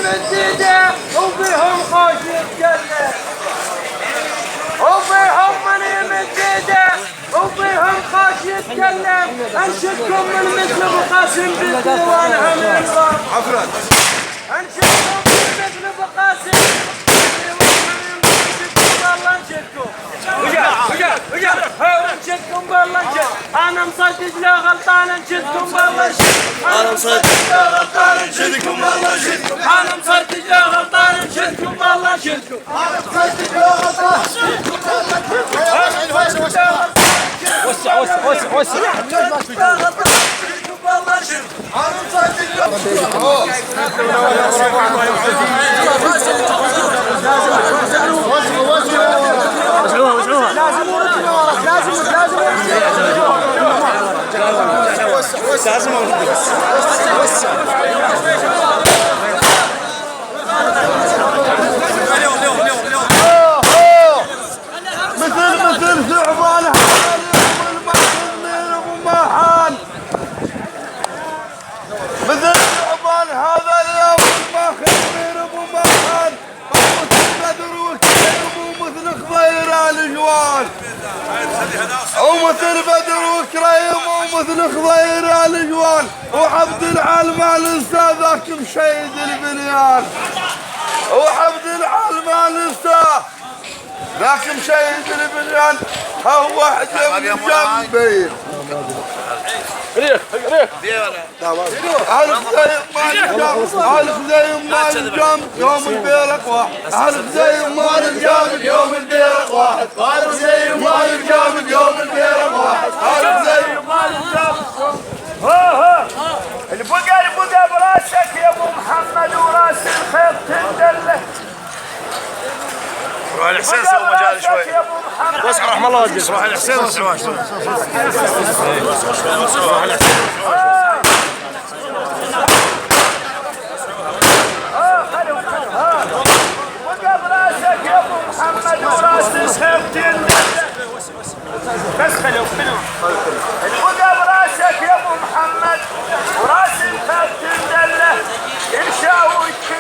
مديدة وبهم خوش يتكلم وبهم مني مديدة وبهم خوش يتكلم انشدكم من مثل ابو قاسم بالديوان همين عفرت انشدكم من مثل ابو قاسم والله انشدكم انشدكم بالله انشد انا مصدق لا غلطان انشدكم بالله انشد انا مصدق لا غلطان انشدكم بالله انشدكم انا مصدق لا غلطان انشدكم بالله انشدكم انا مصدق لا غلطان انشدكم بالله انشدكم وسع وسع وسع وسع والله انشدكم انا مصدق لازم مثل ثعبان مثل ثعبان هذا اليوم الماخذ من ابو ماحان مثل بدر وكريم ومثل خضير الجوان ومثل بدر وكريم ومثل خضير الجوان وعبد العال ما ننسى ذاك مشيد البنيان وعبد العال ما ننسى ذاك مشيد البنيان هو حجم جنبي ريح ألف زي ما الجام يوم البيرق واحد ألف زي ما الجام يوم البيرق واحد ألف زي ما الجام يوم البيرق واحد ألف زي ما الجام البقى براسك يا ابو محمد وراس الخيط تندله روح الحسين سووا مجال شوي واسع رحم الله وجهك روح الحسين واسع روح الحسين وقف راسك يا ابو محمد وراس الخيط تندله بس خلوا